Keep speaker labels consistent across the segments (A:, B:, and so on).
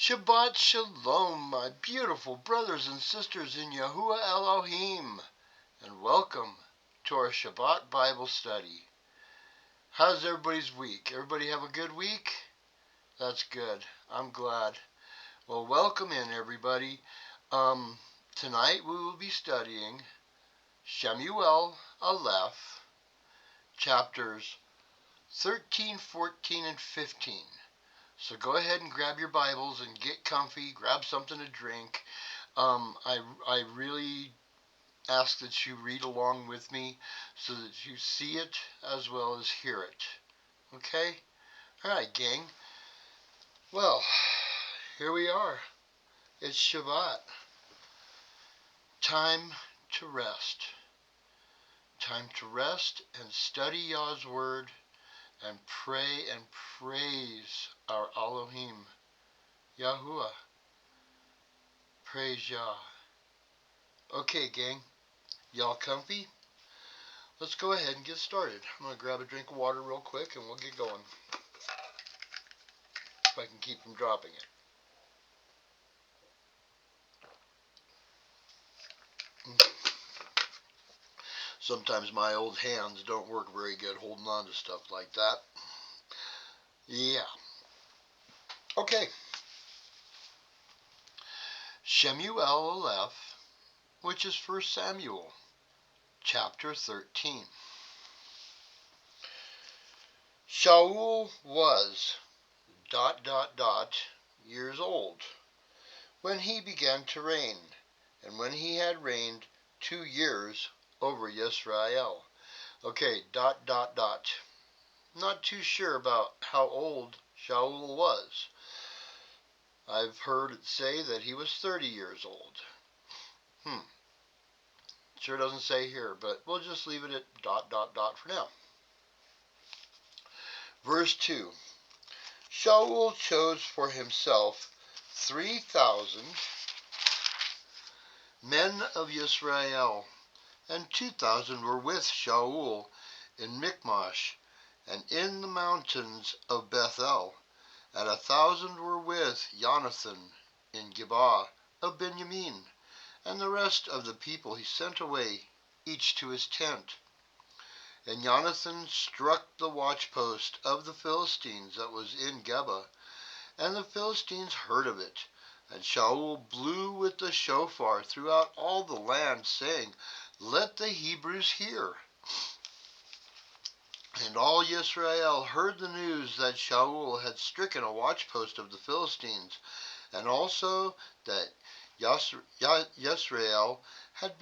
A: Shabbat Shalom, my beautiful brothers and sisters in Yahuwah Elohim, and welcome to our Shabbat Bible study. How's everybody's week? Everybody have a good week? That's good. I'm glad. Well, welcome in, everybody. Tonight we will be studying Shemu'el Aleph, chapters 13, 14, and 15. So go ahead and grab your Bibles and get comfy, grab something to drink. I really ask that you read along with me so that you see it as well as hear it. Okay? Alright, gang. Well, here we are. It's Shabbat. Time to rest. Time to rest and study Yah's Word and pray and praise our Elohim, Yahuwah. Praise Yah. Okay, gang. Y'all comfy? Let's go ahead and get started. I'm going to grab a drink of water real quick and we'll get going. If I can keep from dropping it. Sometimes my old hands don't work very good holding on to stuff like that. Yeah. Okay. Shemu'el Aleph, which is 1 Samuel, chapter 13. Shaul was ... years old when he began to reign, and when he had reigned 2 years over Yisrael. Okay, ... Not too sure about how old Shaul was. I've heard it say that he was 30 years old. Sure doesn't say here, but we'll just leave it at ... for now. Verse 2. Shaul chose for himself 3,000 men of Yisrael, and 2,000 were with Shaul in Michmash, and in the mountains of Bethel, and 1,000 were with Jonathan in Gibeah of Benjamin, and the rest of the people he sent away, each to his tent. And Jonathan struck the watchpost of the Philistines that was in Geba, and the Philistines heard of it. And Shaul blew with the shofar throughout all the land, saying, Let the Hebrews hear. And all Yisrael heard the news that Shaul had stricken a watchpost of the Philistines, and also that Yisrael had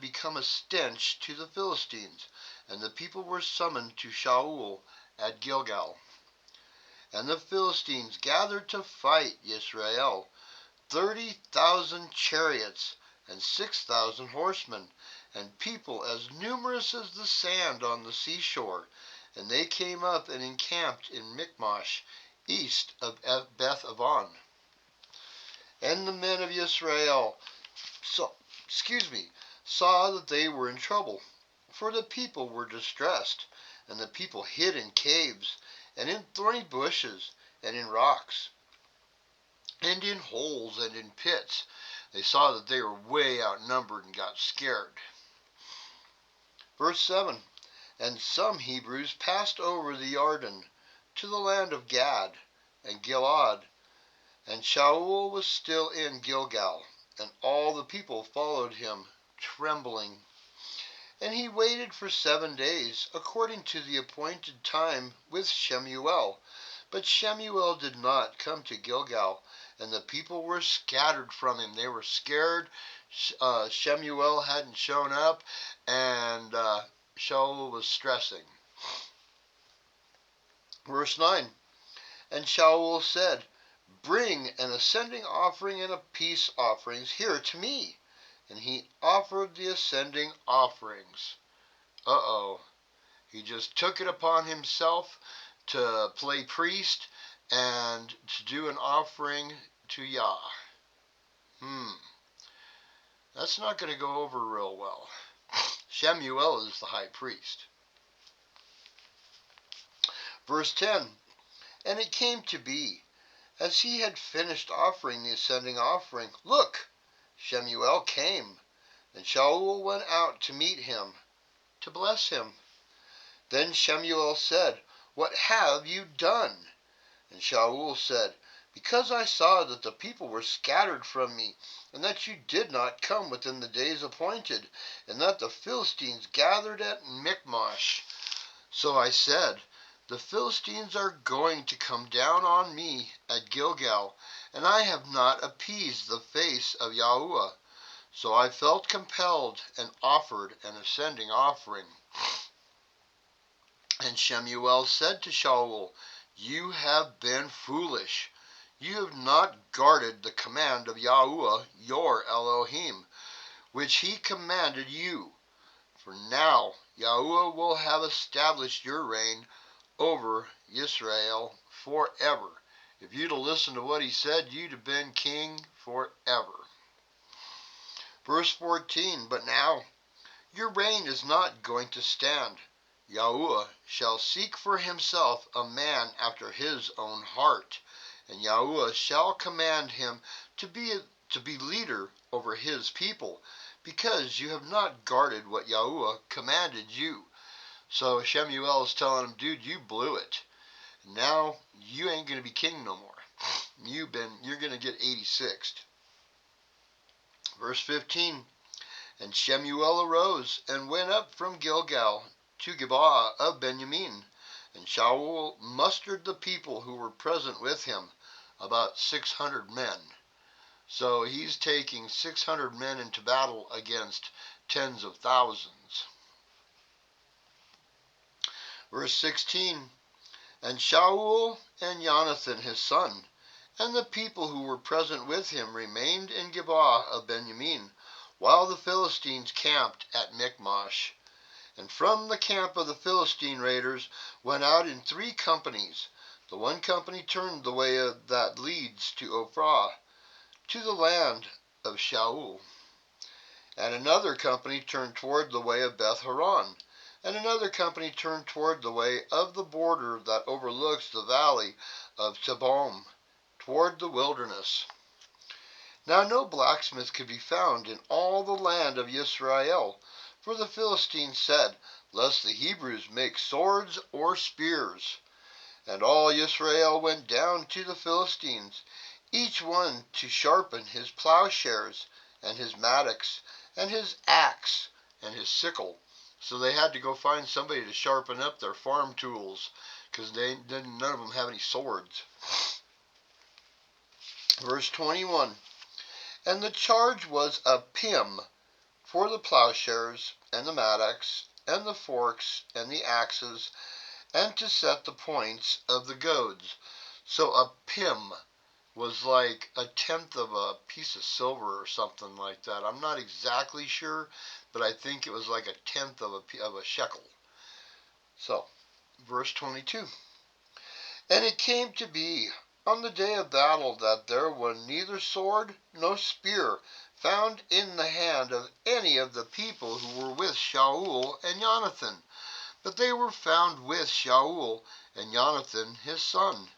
A: become a stench to the Philistines. And the people were summoned to Shaul at Gilgal. And the Philistines gathered to fight Yisrael, 30,000 chariots and 6,000 horsemen, and people as numerous as the sand on the seashore. And they came up and encamped in Michmash, east of Beth Aven. And the men of Yisrael saw that they were in trouble, for the people were distressed, and the people hid in caves, and in thorny bushes, and in rocks, and in holes, and in pits. They saw that they were way outnumbered and got scared. Verse 7. And some Hebrews passed over the Jordan to the land of Gad and Gilead, and Shaul was still in Gilgal, and all the people followed him, trembling. And he waited for 7 days, according to the appointed time, with Shemuel. But Shemuel did not come to Gilgal, and the people were scattered from him. They were scared. Shemuel hadn't shown up, and Shaul was stressing. Verse 9. And Shaul said, Bring an ascending offering and a peace offerings here to me. And he offered the ascending offerings. He just took it upon himself to play priest and to do an offering to Yah. That's not going to go over real well. Shemuel is the high priest. Verse 10. And it came to be, As he had finished offering the ascending offering, look, Shemuel came, and Shaul went out to meet him, to bless him. Then Shemuel said, "What have you done?" And Shaul said, "Because I saw that the people were scattered from me, and that you did not come within the days appointed, and that the Philistines gathered at Michmash. So I said, the Philistines are going to come down on me at Gilgal, and I have not appeased the face of Yahuwah. So I felt compelled and offered an ascending offering." And Shemuel said to Shaul, "You have been foolish. You have not guarded the command of Yahuwah your Elohim, which he commanded you. For now Yahuwah will have established your reign over Israel forever." If you'd have listened to what he said, you'd have been king forever. Verse 14, "But now your reign is not going to stand. Yahuwah shall seek for himself a man after his own heart, and Yahuwah shall command him to be leader over his people, because you have not guarded what Yahuwah commanded you." So Shemuel is telling him, dude, you blew it. Now you ain't going to be king no more. You're going to get 86th. Verse 15, "And Shemuel arose and went up from Gilgal to Gibeah of Benjamin. And Shaul mustered the people who were present with him, about 600 men." So he's taking 600 men into battle against tens of thousands. Verse 16, "And Shaul and Jonathan his son, and the people who were present with him remained in Gibeah of Benjamin, while the Philistines camped at Michmash. And from the camp of the Philistine raiders went out in 3 companies. The one company turned the way that leads to Ophrah, to the land of Shaul. And another company turned toward the way of Beth Horon. And another company turned toward the way of the border that overlooks the valley of Tabom, toward the wilderness. Now no blacksmith could be found in all the land of Israel, for the Philistines said, lest the Hebrews make swords or spears. And all Israel went down to the Philistines, each one to sharpen his plowshares, and his mattocks, and his axe, and his sickle." So they had to go find somebody to sharpen up their farm tools, because none of them have any swords. Verse 21, "And the charge was a pim for the plowshares, and the mattocks, and the forks, and the axes, and to set the points of the goads." So a pim was like a tenth of a piece of silver or something like that. I'm not exactly sure, but I think it was like a tenth of a shekel. So, verse 22, "And it came to be on the day of battle that there was neither sword nor spear found in the hand of any of the people who were with Shaul and Jonathan, but they were found with Shaul and Jonathan his son.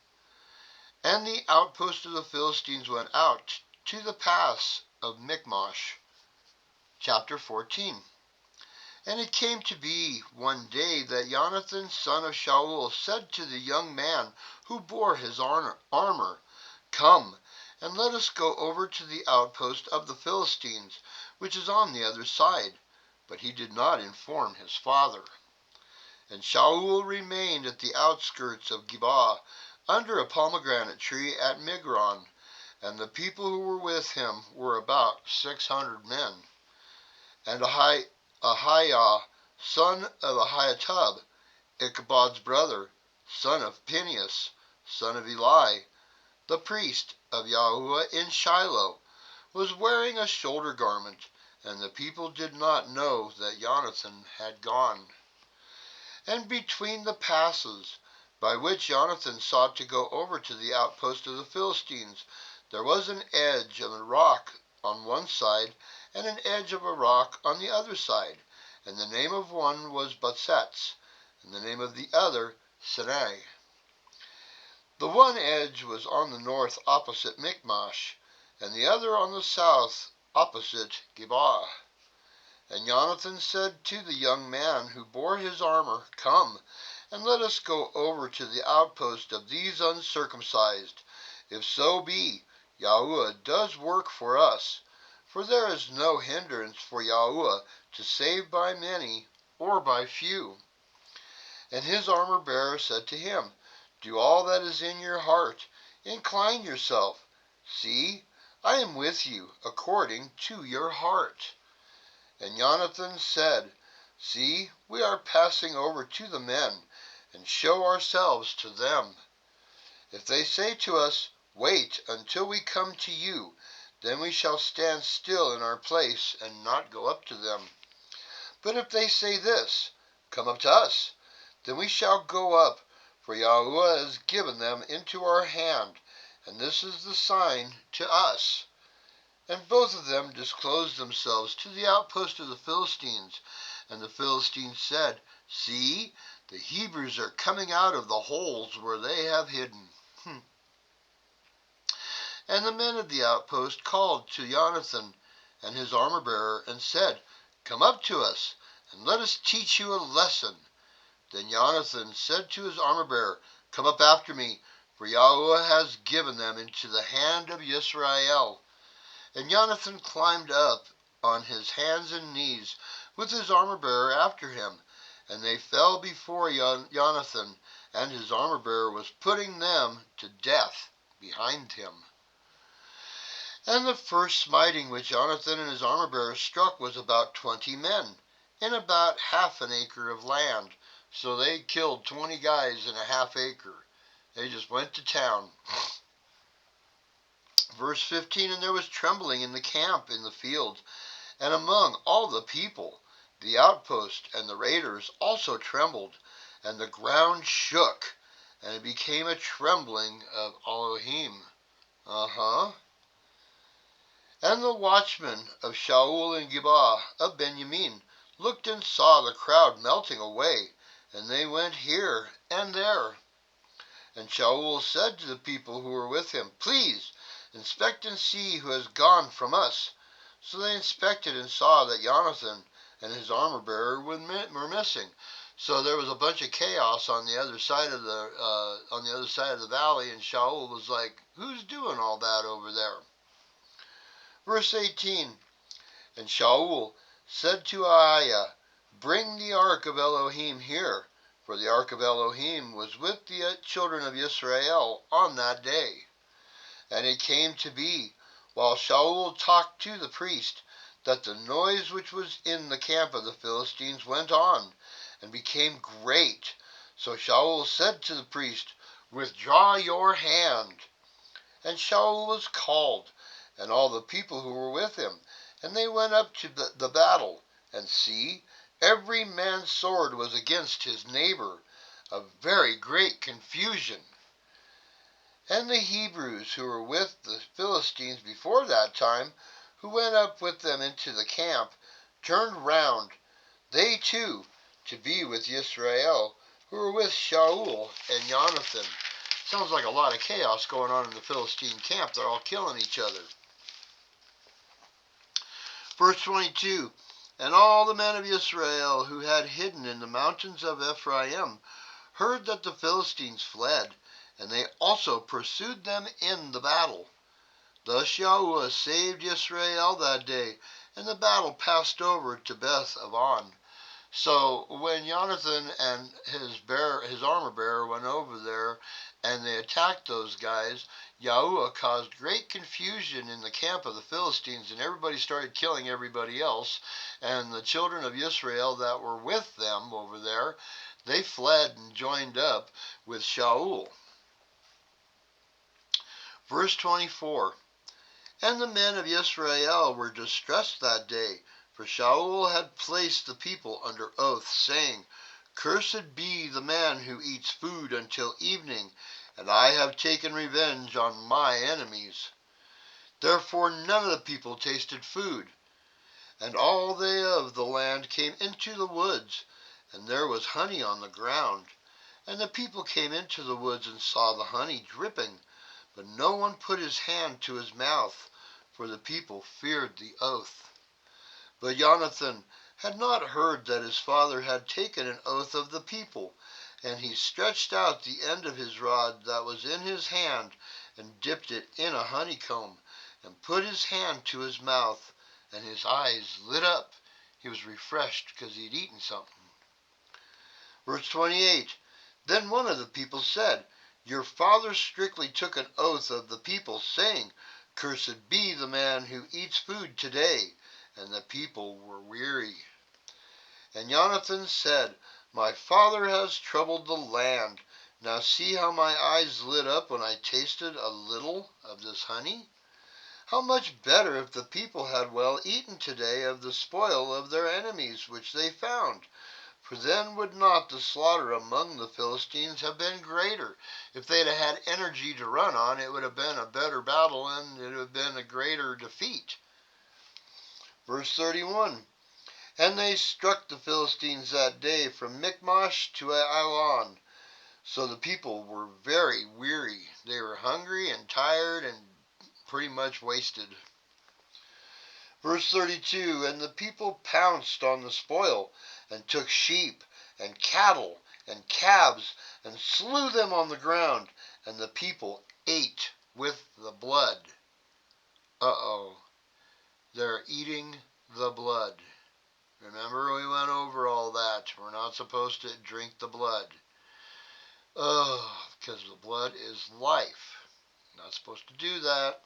A: And the outpost of the Philistines went out to the pass of Michmash." Chapter 14. "And it came to be one day that Jonathan son of Shaul said to the young man who bore his armor, 'Come, and let us go over to the outpost of the Philistines, which is on the other side.' But he did not inform his father. And Shaul remained at the outskirts of Gibeah, under a pomegranate tree at Migron, and the people who were with him were about 600 men. And Ahiah, son of Ahiatub, Ichabod's brother, son of Phinehas, son of Eli, the priest of Yahuwah in Shiloh, was wearing a shoulder garment, and the people did not know that Jonathan had gone. And between the passes by which Jonathan sought to go over to the outpost of the Philistines, there was an edge of a rock on one side, and an edge of a rock on the other side, and the name of one was Butsetz, and the name of the other Sinai. The one edge was on the north opposite Michmash, and the other on the south opposite Gibeah. And Jonathan said to the young man who bore his armor, Come, and let us go over to the outpost of these uncircumcised. If so be, Yahuwah does work for us. For there is no hindrance for Yahuwah to save by many or by few. And his armor-bearer said to him, Do all that is in your heart. Incline yourself. See, I am with you according to your heart. And Jonathan said, See, we are passing over to the men, and show ourselves to them. If they say to us, Wait until we come to you, then we shall stand still in our place and not go up to them. But if they say this, Come up to us, then we shall go up, for Yahuwah has given them into our hand, and this is the sign to us. And both of them disclosed themselves to the outpost of the Philistines. And the Philistines said, See, the Hebrews are coming out of the holes where they have hidden. And the men of the outpost called to Jonathan and his armor-bearer, and said, Come up to us, and let us teach you a lesson. Then Jonathan said to his armor-bearer, Come up after me, for Yahuwah has given them into the hand of Yisrael. And Jonathan climbed up on his hands and knees, with his armor-bearer after him. And they fell before Jonathan, and his armor-bearer was putting them to death behind him. And the first smiting which Jonathan and his armor-bearer struck was about 20 men, in about half an acre of land. So they killed 20 guys in a half acre. They just went to town. Verse 15, And there was trembling in the camp in the field, and among all the people. The outpost and the raiders also trembled, and the ground shook, and it became a trembling of Elohim. And the watchmen of Shaul and Gibeah of Benjamin looked and saw the crowd melting away, and they went here and there. And Shaul said to the people who were with him, Please, inspect and see who has gone from us. So they inspected and saw that Jonathan and his armor-bearer were missing. So there was a bunch of chaos on the other side of the valley, and Shaul was like, Who's doing all that over there? Verse 18, And Shaul said to Ahiah, Bring the ark of Elohim here, for the ark of Elohim was with the children of Israel on that day. And it came to be, while Shaul talked to the priest, that the noise which was in the camp of the Philistines went on, and became great. So Shaul said to the priest, Withdraw your hand. And Shaul was called, and all the people who were with him, and they went up to the battle. And see, every man's sword was against his neighbor, a very great confusion. And the Hebrews who were with the Philistines before that time, who went up with them into the camp, turned round, they too, to be with Yisrael, who were with Shaul and Jonathan. Sounds like a lot of chaos going on in the Philistine camp. They're all killing each other. Verse 22, And all the men of Israel who had hidden in the mountains of Ephraim heard that the Philistines fled, and they also pursued them in the battle. Thus Yahuwah saved Israel that day, and the battle passed over to Beth Aven. So when Jonathan and his armor-bearer went over there, and they attacked those guys, Yahuwah caused great confusion in the camp of the Philistines, and everybody started killing everybody else. And the children of Israel that were with them over there, they fled and joined up with Shaul. Verse 24, And the men of Israel were distressed that day, for Shaul had placed the people under oath, saying, Cursed be the man who eats food until evening, and I have taken revenge on my enemies. Therefore none of the people tasted food. And all they of the land came into the woods, and there was honey on the ground. And the people came into the woods and saw the honey dripping, but no one put his hand to his mouth, for the people feared the oath. But Jonathan had not heard that his father had taken an oath of the people, and he stretched out the end of his rod that was in his hand, and dipped it in a honeycomb, and put his hand to his mouth, and his eyes lit up. He was refreshed because he had eaten something. Verse 28, Then one of the people said, Your father strictly took an oath of the people, saying, Cursed be the man who eats food today. And the people were weary. And Jonathan said, My father has troubled the land. Now see how my eyes lit up when I tasted a little of this honey? How much better if the people had well eaten today of the spoil of their enemies which they found. For then would not the slaughter among the Philistines have been greater. If they'd have had energy to run on, it would have been a better battle and it would have been a greater defeat. Verse 31, And they struck the Philistines that day from Michmash to Ailon. So the people were very weary. They were hungry and tired and pretty much wasted. Verse 32, And the people pounced on the spoil, and took sheep, and cattle, and calves, and slew them on the ground, and the people ate with the blood. Uh-oh, they're eating the blood. Remember, we went over all that. We're not supposed to drink the blood. Oh, because the blood is life. Not supposed to do that.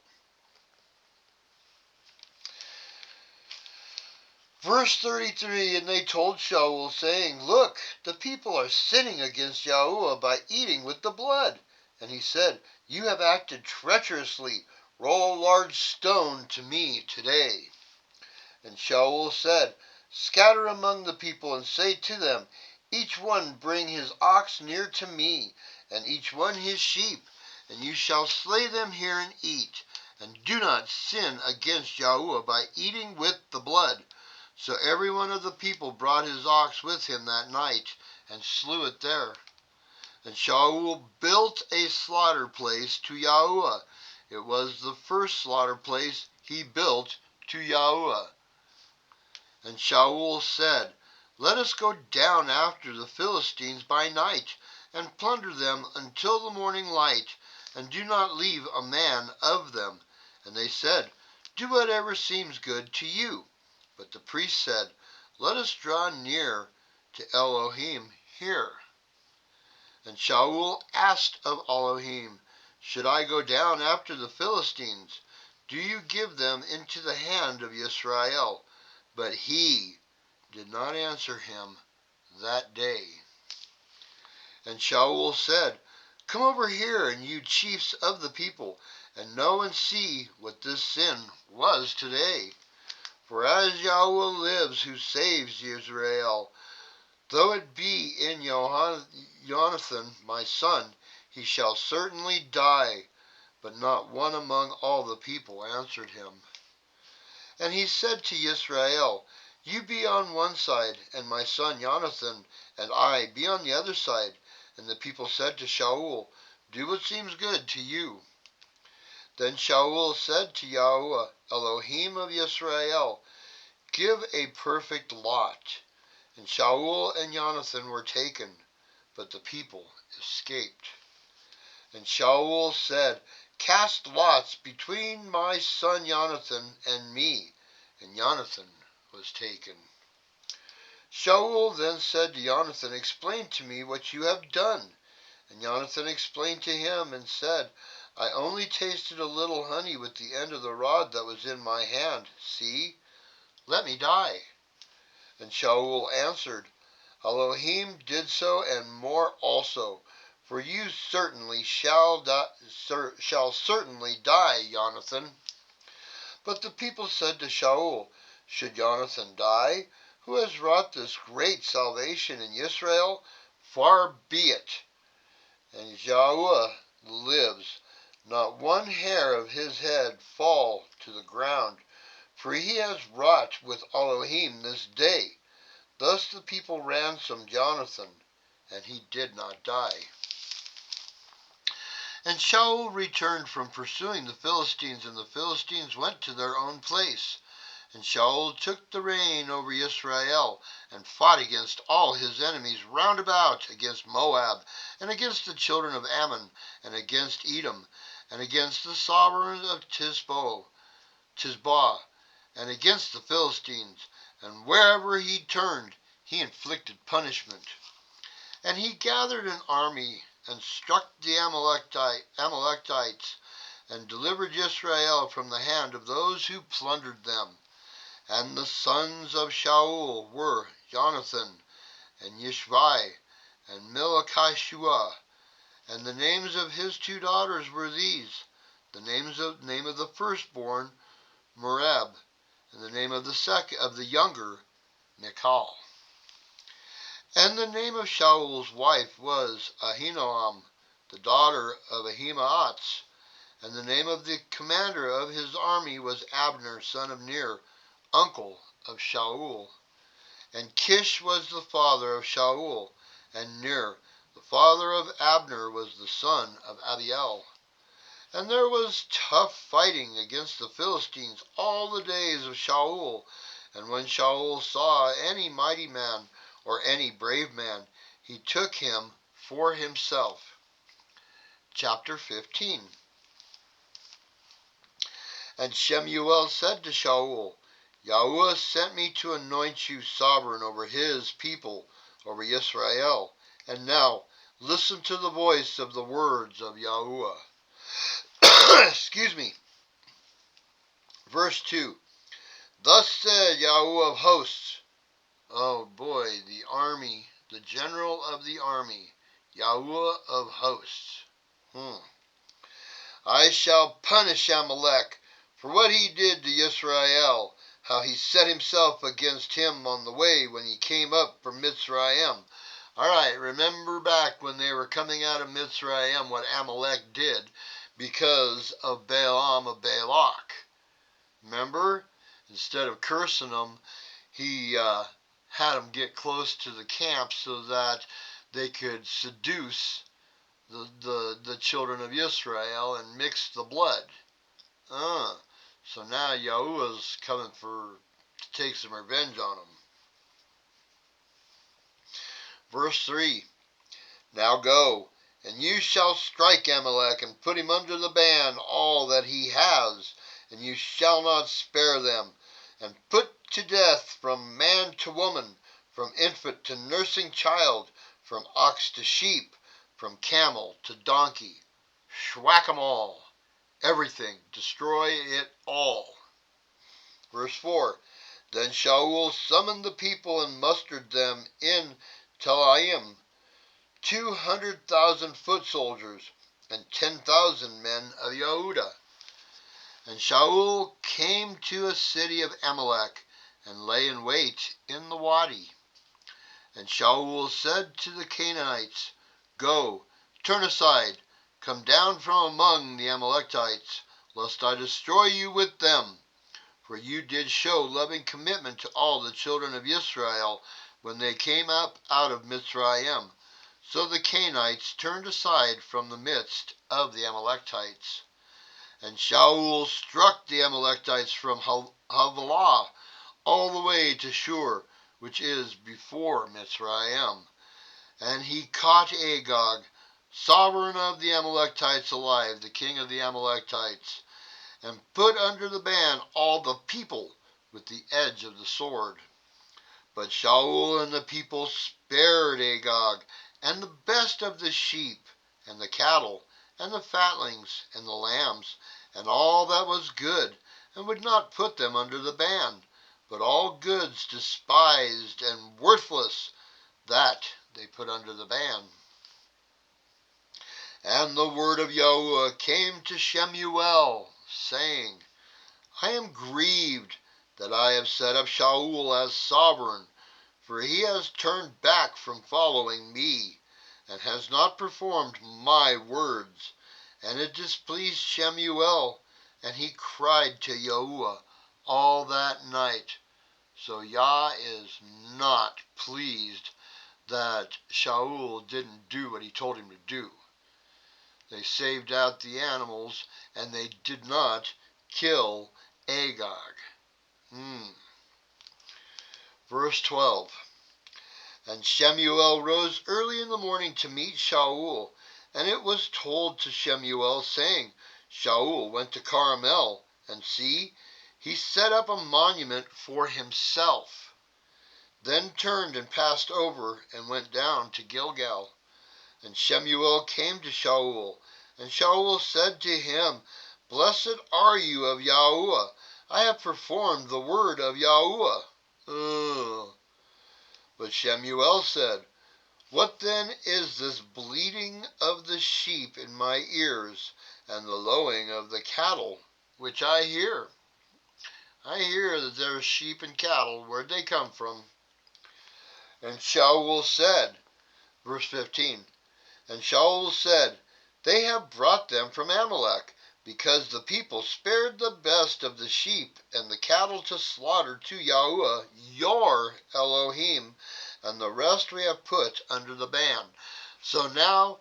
A: Verse 33, And they told Shemu'el, saying, Look, the people are sinning against Yahuwah by eating with the blood. And he said, You have acted treacherously. Roll a large stone to me today. And Shemu'el said, Scatter among the people, and say to them, Each one bring his ox near to me, and each one his sheep, and you shall slay them here and eat. And do not sin against Yahuwah by eating with the blood. So every one of the people brought his ox with him that night, and slew it there. And Shaul built a slaughter place to Yahuwah. It was the first slaughter place he built to Yahuwah. And Shaul said, Let us go down after the Philistines by night, and plunder them until the morning light, and do not leave a man of them. And they said, Do whatever seems good to you. But the priest said, Let us draw near to Elohim here. And Shaul asked of Elohim, Should I go down after the Philistines? Do you give them into the hand of Israel? But he did not answer him that day. And Shaul said, Come over here, and you chiefs of the people, and know and see what this sin was today. For as Yahuwah lives, who saves Israel, though it be in Jonathan my son, he shall certainly die. But not one among all the people answered him. And he said to Israel, You be on one side, and my son Jonathan and I be on the other side. And the people said to Shaul, Do what seems good to you. Then Shaul said to Yahuwah, Elohim of Israel, Give a perfect lot. And Shaul and Jonathan were taken, but the people escaped. And Shaul said, Cast lots between my son Jonathan and me. And Jonathan was taken. Shaul then said to Jonathan, Explain to me what you have done. And Jonathan explained to him and said, I only tasted a little honey with the end of the rod that was in my hand. See, let me die. And Shaul answered, Elohim did so and more also, for you certainly shall certainly die, Jonathan. But the people said to Shaul, Should Jonathan die, who has wrought this great salvation in Israel? Far be it. And Yahuwah lives, not one hair of his head fall to the ground, for he has wrought with Elohim this day. Thus the people ransomed Jonathan and he did not die. And Shaul returned from pursuing the Philistines, and the Philistines went to their own place. And Shaul took the reign over Israel, and fought against all his enemies round about, against Moab, and against the children of Ammon, and against Edom, and against the sovereign of Tisbah, and against the Philistines. And wherever he turned, he inflicted punishment. And he gathered an army, and struck the Amalekites, and delivered Israel from the hand of those who plundered them. And the sons of Shaul were Jonathan, and Yishvi, and Melchishua. And the names of his 2 daughters were these: the name of the firstborn, Merab, and the name of the younger, Michal. And the name of Shaul's wife was Ahinoam, the daughter of Ahimaaz. And the name of the commander of his army was Abner, son of Ner, uncle of Shaul. And Kish was the father of Shaul, and Ner, the father of Abner, was the son of Abiel. And there was tough fighting against the Philistines all the days of Shaul. And when Shaul saw any mighty man or any brave man, he took him for himself. Chapter 15. And Shemu'el said to Shaul, Yahuwah sent me to anoint you sovereign over his people, over Israel. And now, listen to the voice of the words of Yahuwah. Excuse me. Verse 2. Thus said Yahuwah of hosts. Oh boy, the army, the general of the army, Yahuwah of hosts. I shall punish Amalek for what he did to Israel, how he set himself against him on the way when he came up from Mitzrayim. All right, remember back when they were coming out of Mitzrayim what Amalek did because of Balaam of Balak. Remember? Instead of cursing them, he had them get close to the camp so that they could seduce the children of Israel and mix the blood. So now Yahuwah's coming to take some revenge on them. Verse 3. Now go, and you shall strike Amalek, and put him under the ban all that he has, and you shall not spare them, and put to death from man to woman, from infant to nursing child, from ox to sheep, from camel to donkey. Schwack 'em all. Everything. Destroy it all. Verse 4. Then Shaul summoned the people and mustered them in Telaim, 200,000 foot soldiers, and 10,000 men of Yehudah. And Shaul came to a city of Amalek, and lay in wait in the wadi. And Shaul said to the Canaanites, Go, turn aside, come down from among the Amalekites, lest I destroy you with them. For you did show loving commitment to all the children of Israel when they came up out of Mitzrayim. So the Canaanites turned aside from the midst of the Amalekites. And Shaul struck the Amalekites from Havilah all the way to Shur, which is before Mitzrayim. And he caught Agag, sovereign of the Amalekites, alive, the king of the Amalekites, and put under the ban all the people with the edge of the sword. But Shaul and the people spared Agag, and the best of the sheep, and the cattle, and the fatlings, and the lambs, and all that was good, and would not put them under the ban, but all goods despised and worthless, that they put under the ban. And the word of Yahuwah came to Shemuel, saying, I am grieved that I have set up Shaul as sovereign, for he has turned back from following me, and has not performed my words. And it displeased Shemuel, and he cried to Yahuwah all that night. So Yah is not pleased that Shaul didn't do what he told him to do. They saved out the animals, and they did not kill Agag. Verse 12. And Shemuel rose early in the morning to meet Shaul, and it was told to Shemuel, saying, Shaul went to Carmel, and see, he set up a monument for himself, then turned and passed over, and went down to Gilgal. And Shemuel came to Shaul, and Shaul said to him, Blessed are you of Yahuwah. I have performed the word of Yahuwah. But Shemuel said, What then is this bleating of the sheep in my ears, and the lowing of the cattle, which I hear? I hear that there are sheep and cattle. Where'd they come from? And Shaul said, verse 15, And Shaul said, They have brought them from Amalek, because the people spared the best of the sheep and the cattle to slaughter to Yahuwah, your Elohim, and the rest we have put under the ban. So now,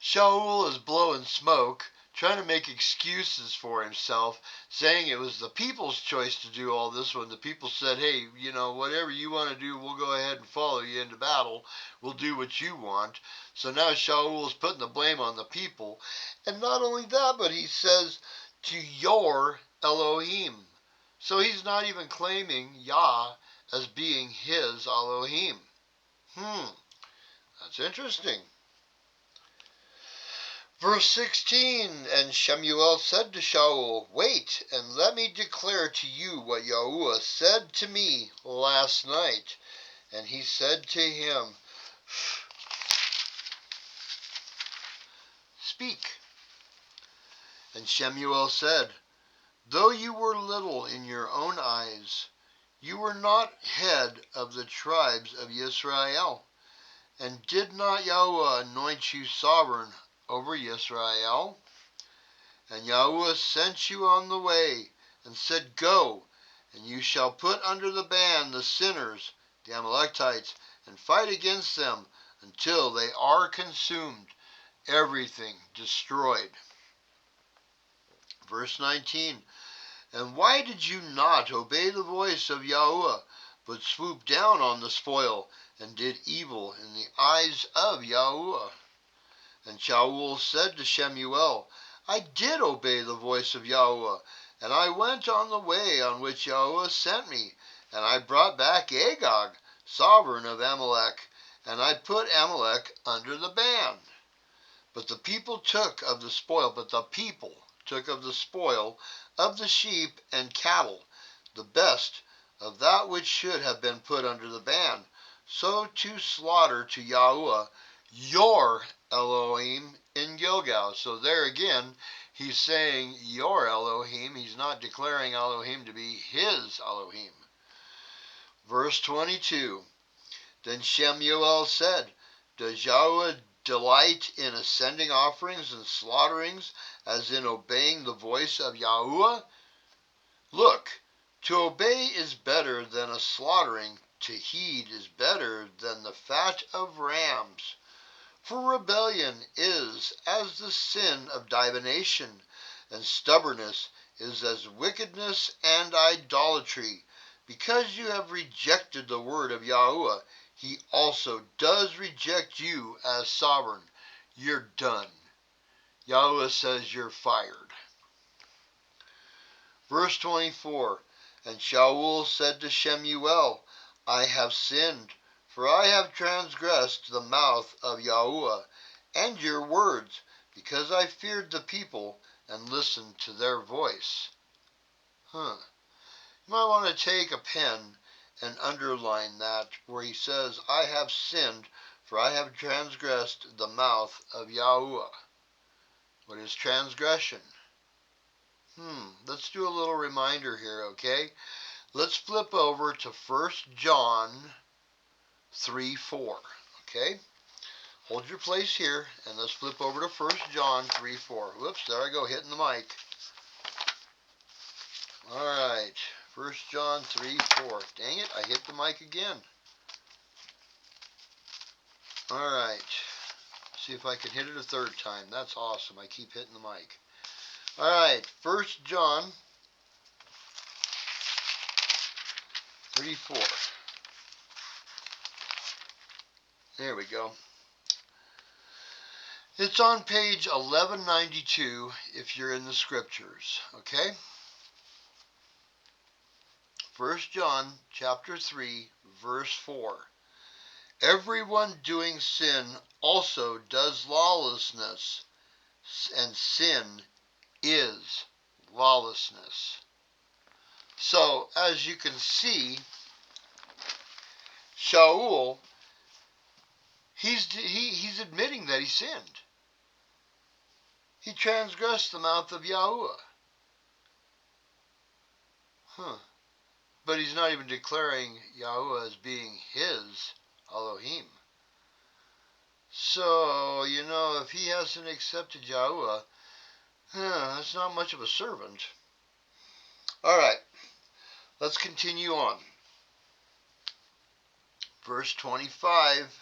A: Shaul is blowing smoke, trying to make excuses for himself, saying it was the people's choice to do all this when the people said, hey, whatever you want to do, we'll go ahead and follow you into battle. We'll do what you want. So now Shaul is putting the blame on the people. And not only that, but he says, to your Elohim. So he's not even claiming Yah as being his Elohim. That's interesting. Verse 16, And Shemuel said to Shaul, Wait, and let me declare to you what Yahuwah said to me last night. And he said to him, Speak. And Shemuel said, Though you were little in your own eyes, you were not head of the tribes of Israel. And did not Yahuwah anoint you sovereign over Israel? And Yahuwah sent you on the way, and said, Go, and you shall put under the ban the sinners, the Amalekites, and fight against them until they are consumed, everything destroyed. Verse 19, And why did you not obey the voice of Yahuwah, but swooped down on the spoil, and did evil in the eyes of Yahuwah? And Shaul said to Shemuel, I did obey the voice of Yahuwah, and I went on the way on which Yahuwah sent me, and I brought back Agag, sovereign of Amalek, and I put Amalek under the ban. But the people took of the spoil of the sheep and cattle, the best of that which should have been put under the ban, so to slaughter to Yahuwah, your Elohim, in Gilgal. So there again, he's saying your Elohim. He's not declaring Elohim to be his Elohim. Verse 22, Then Shemuel said, Does Yahuwah delight in ascending offerings and slaughterings, as in obeying the voice of Yahuwah? Look, to obey is better than a slaughtering, to heed is better than the fat of rams. For rebellion is as the sin of divination, and stubbornness is as wickedness and idolatry. Because you have rejected the word of Yahuwah, he also does reject you as sovereign. You're done. Yahuwah says you're fired. Verse 24, And Shaul said to Shemuel, I have sinned, for I have transgressed the mouth of Yahuwah and your words, because I feared the people and listened to their voice. You might want to take a pen and underline that where he says, I have sinned, for I have transgressed the mouth of Yahuwah. What is transgression? Let's do a little reminder here, okay? Let's flip over to 1 John 3:4, okay? Hold your place here, and let's flip over to 1 John 3:4. Whoops, there I go, hitting the mic. All right, 1 John 3:4. Dang it, I hit the mic again. Alright. See if I can hit it a third time. That's awesome. I keep hitting the mic. Alright. 1 John 3:4. There we go. It's on page 1192 if you're in the scriptures. Okay? 1 John chapter 3, verse 4. Everyone doing sin also does lawlessness, and sin is lawlessness. So, as you can see, Shaul, he's admitting that he sinned. He transgressed the mouth of Yahuwah. But he's not even declaring Yahuwah as being his Elohim. So, if he hasn't accepted Yahuwah, that's not much of a servant. Alright, let's continue on. Verse 25.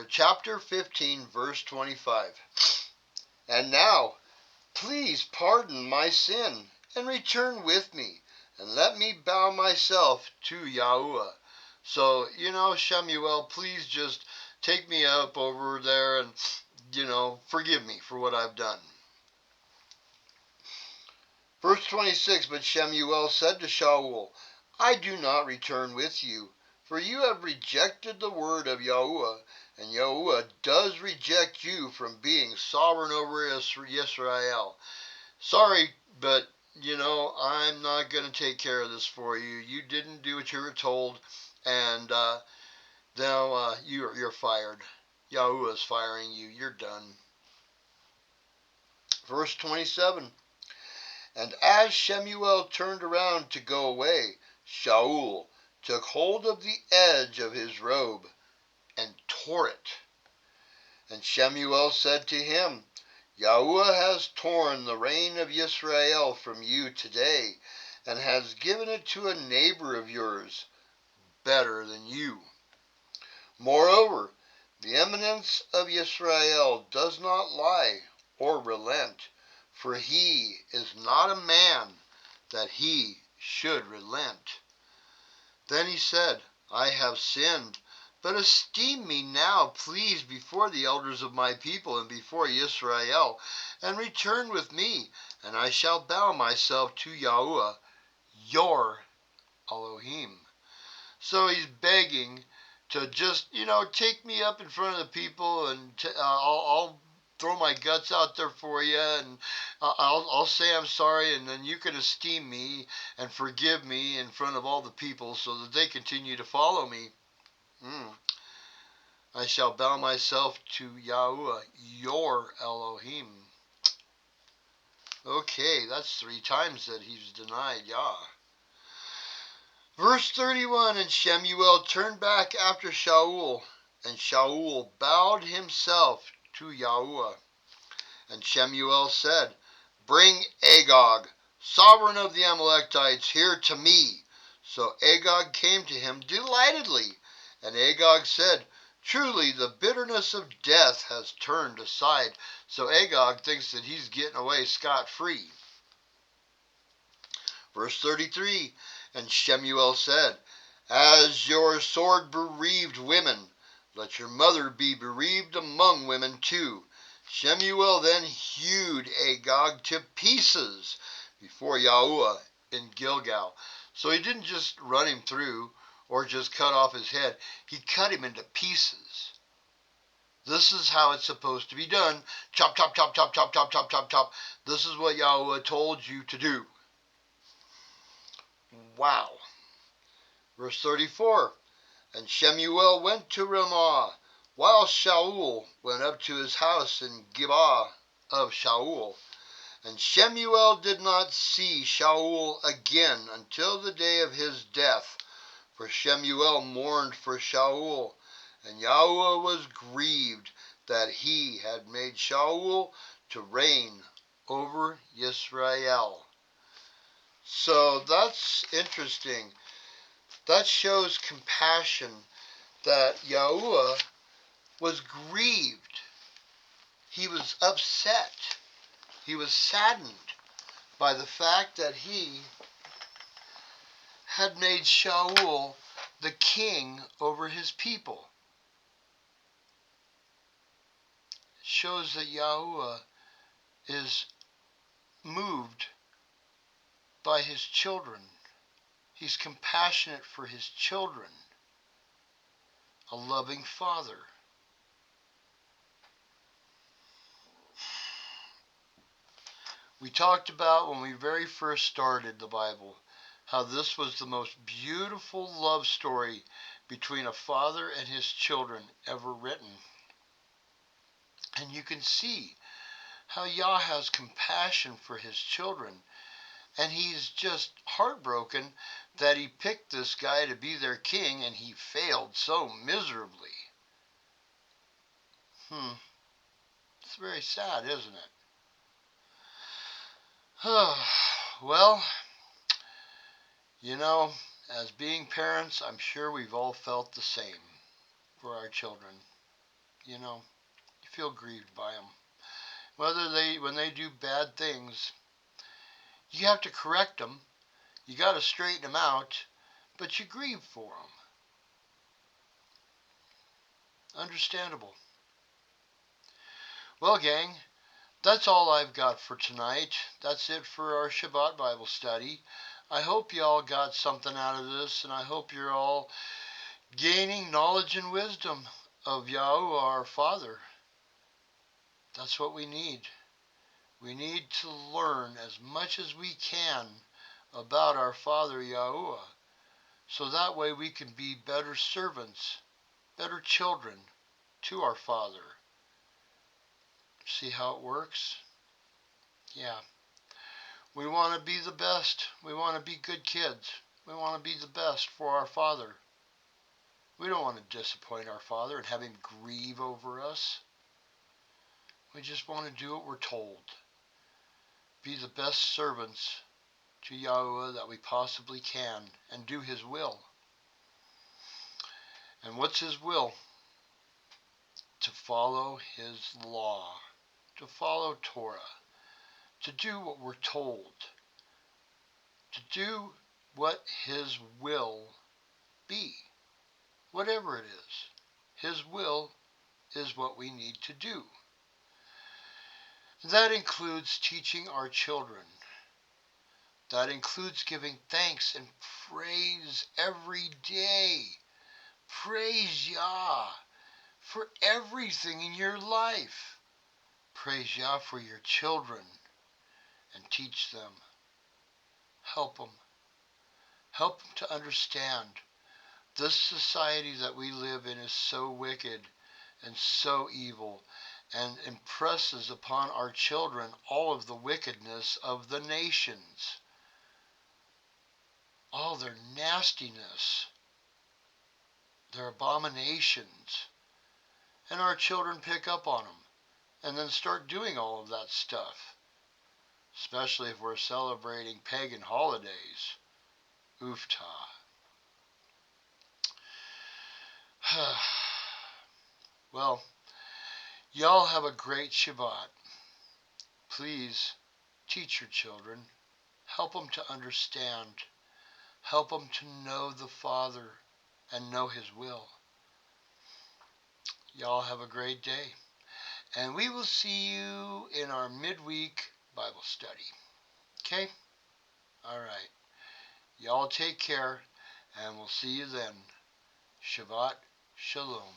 A: Chapter 15, verse 25. And now, please pardon my sin, and return with me, and let me bow myself to Yahuwah. So, Shemuel, please just take me up over there and, forgive me for what I've done. Verse 26, But Shemuel said to Shaul, I do not return with you, for you have rejected the word of Yahuwah, and Yahuwah does reject you from being sovereign over Israel. Sorry, but, I'm not going to take care of this for you. You didn't do what you were told, and now you're fired. Yahuwah is firing you. You're done. Verse 27. And as Shemuel turned around to go away, Shaul took hold of the edge of his robe and tore it. And Shemuel said to him, Yahuwah has torn the reign of Israel from you today, and has given it to a neighbor of yours, better than you. Moreover, the eminence of Israel does not lie or relent, for he is not a man that he should relent. Then he said, I have sinned, but esteem me now, please, before the elders of my people and before Israel, and return with me, and I shall bow myself to Yahuwah, your Elohim. So he's begging to just, take me up in front of the people, and I'll throw my guts out there for you, and I'll say I'm sorry, and then you can esteem me and forgive me in front of all the people so that they continue to follow me. I shall bow myself to Yahuwah, your Elohim. Okay, that's 3 times that he's denied Yah. Verse 31, And Shemuel turned back after Shaul, and Shaul bowed himself to Yahuwah. And Shemuel said, Bring Agag, sovereign of the Amalekites, here to me. So Agag came to him delightedly. And Agag said, Truly the bitterness of death has turned aside. So Agag thinks that he's getting away scot-free. Verse 33, And Shemuel said, As your sword bereaved women, let your mother be bereaved among women too. Shemuel then hewed Agag to pieces before Yahuwah in Gilgal. So he didn't just run him through or just cut off his head. He cut him into pieces. This is how it's supposed to be done. Chop, chop, chop, chop, chop, chop, chop, chop, chop. This is what Yahuwah told you to do. Wow. Verse 34, And Shemuel went to Ramah, while Shaul went up to his house in Gibeah of Shaul. And Shemuel did not see Shaul again until the day of his death, for Shemuel mourned for Shaul, and Yahuwah was grieved that he had made Shaul to reign over Israel. So that's interesting. That shows compassion that Yahuwah was grieved. He was upset. He was saddened by the fact that he had made Shaul the king over his people. It shows that Yahuwah is moved by his children. He's compassionate for his children. A loving father. We talked about when we very first started the Bible, how this was the most beautiful love story between a father and his children ever written. And you can see how Yah has compassion for his children. And he's just heartbroken that he picked this guy to be their king and he failed so miserably. It's very sad, isn't it? Well, you know, as being parents, I'm sure we've all felt the same for our children. You know, you feel grieved by them. When they do bad things, you have to correct them. You got to straighten them out, but you grieve for them. Understandable. Well, gang, that's all I've got for tonight. That's it for our Shabbat Bible study. I hope you all got something out of this, and I hope you're all gaining knowledge and wisdom of Yahuwah, our Father. That's what we need. We need to learn as much as we can about our Father Yahuwah, so that way we can be better servants, better children to our Father. See how it works? Yeah. We want to be the best. We want to be good kids. We want to be the best for our Father. We don't want to disappoint our Father and have him grieve over us. We just want to do what we're told. Be the best servants to Yahuwah that we possibly can and do his will. And what's his will? To follow his law, to follow Torah, to do what we're told, to do what his will be, whatever it is. His will is what we need to do. That includes teaching our children. That includes giving thanks and praise every day. Praise Yah for everything in your life. Praise Yah for your children and teach them. Help them. Help them to understand this society that we live in is so wicked and so evil, and impresses upon our children all of the wickedness of the nations. All their nastiness, their abominations. And our children pick up on them and then start doing all of that stuff. Especially if we're celebrating pagan holidays. Ooftah. Well, y'all have a great Shabbat. Please teach your children. Help them to understand. Help them to know the Father and know his will. Y'all have a great day. And we will see you in our midweek Bible study. Okay? All right. Y'all take care, and we'll see you then. Shabbat Shalom.